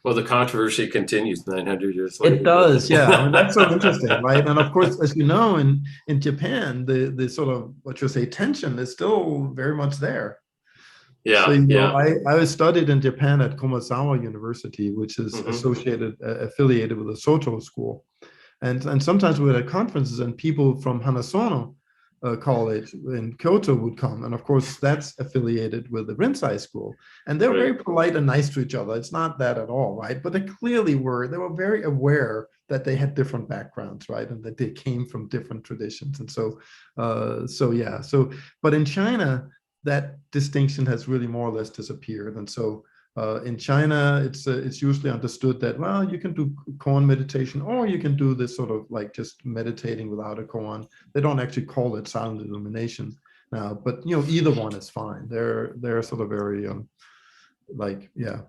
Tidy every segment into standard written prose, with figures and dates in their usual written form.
Well, the controversy continues 900 years It later, doesn't does, yeah. I mean, that's so interesting, it? right? And of course, as you know, in Japan, the sort of what you say tension is still very much there. So, Yeah, yeah. I studied in Japan at Komazawa University, which is Hmm. affiliated with the Soto school. And sometimes we were at conferences and people from Hanasono College in Kyoto would come. And of course, that's affiliated with the Rinzai school. And they were Right. very polite and nice to each other. It's not that at all, right? But they were very aware that they had different backgrounds, right? And that they came from different traditions. And yeah. But in China, that distinction has really more or less disappeared. And so in China, it's usually understood that, well, you can do koan meditation, or you can do this sort of like just meditating without a koan. They don't actually call it silent illumination now, but either one is fine. They're sort of very like, yeah.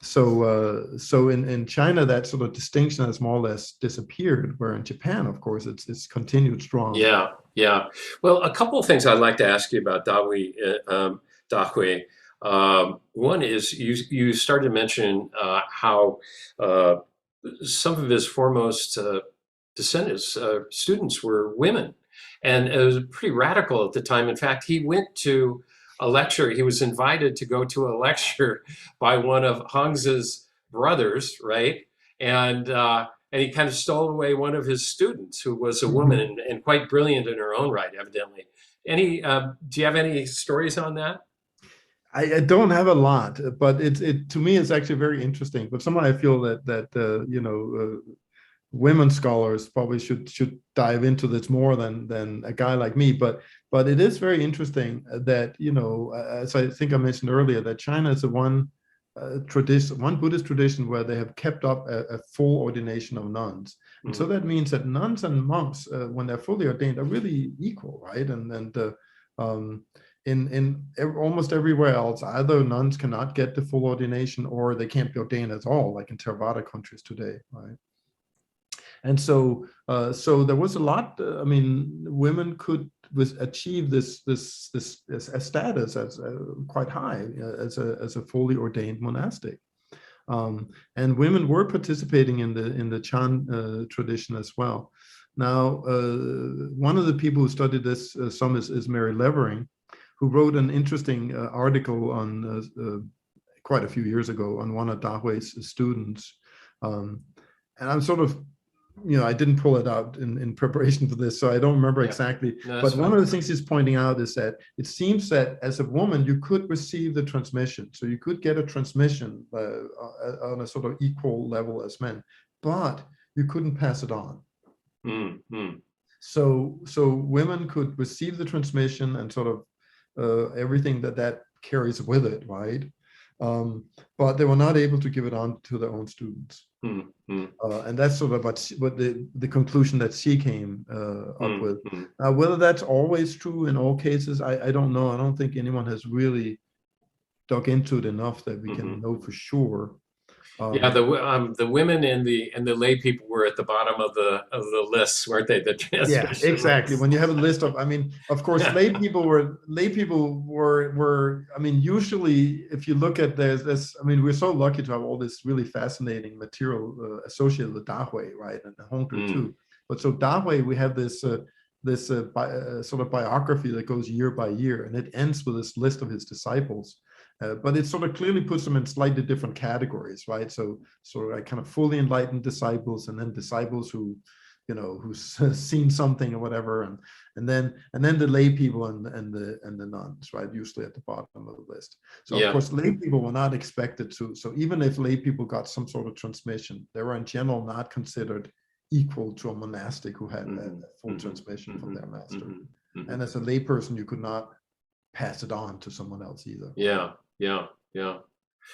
So in China, that sort of distinction has more or less disappeared. Where in Japan, of course, it's continued strong. Yeah, yeah. Well, a couple of things I'd like to ask you about Dahui, Dahui. One is you started to mention how uh, some of his foremost descendants, students, were women, and it was pretty radical at the time. In fact, he went to a lecture. He was invited to go to a lecture by one of Hong's brothers, right? And he kind of stole away one of his students, who was a woman Mhm. and quite brilliant in her own right, evidently. Do you have any stories on that? I don't have a lot, but it to me it's actually very interesting. But somehow I feel that women scholars probably should dive into this more than a guy like me. But it is very interesting that as I think I mentioned earlier, that China is the one tradition, one Buddhist tradition where they have kept up a full ordination of nuns, and so Mm, that means that nuns and monks, when they're fully ordained, are really equal, right? And um, almost everywhere else, either nuns cannot get the full ordination or they can't be ordained at all, like in Theravada countries today, right? And so there was a lot. I mean, women could achieve this status as quite high as a fully ordained monastic. And women were participating in the Chan tradition as well. Now, one of the people who studied this some is Mary Levering, who wrote an interesting article on quite a few years ago on one of Dahui's students. Um, and I'm sort of, I didn't pull it out in preparation for this, so I don't remember yeah, exactly. no, that's But one fine. of the things he's pointing out is that it seems that as a woman, you could receive the transmission. So you could get a transmission on a sort of equal level as men, but you couldn't pass it on. Mm, mm, So women could receive the transmission and sort of everything that carries with it, right? But they were not able to give it on to their own students. mm, mm, And that's sort of what the conclusion that she came up mm, with. mm. Now, whether that's always true in all cases, I don't know. I don't think anyone has really dug into it enough that we can Hmm. know for sure. Yeah, Um, the women and the lay people were at the bottom of the lists, weren't they? The yeah, transmission exactly. list. When you have a list of, I mean, of course, lay people were. I mean, usually, if you look at this, I mean, we're so lucky to have all this really fascinating material associated with Dahui, right, and Hongdu Mm, too. But so Dahui, we have this sort of biography that goes year by year, and it ends with this list of his disciples. But it sort of clearly puts them in slightly different categories, right? So like kind of fully enlightened disciples, and then disciples who's seen something or whatever, and then the lay people and the nuns, right, usually at the bottom of the list. So of yeah. course lay people were not expected to, so even if lay people got some sort of transmission, they were in general not considered equal to a monastic who had a Hmm. full Hmm. transmission from Hmm. their master. Hmm. Hmm. And as a lay person, you could not pass it on to someone else either. Yeah, yeah, yeah.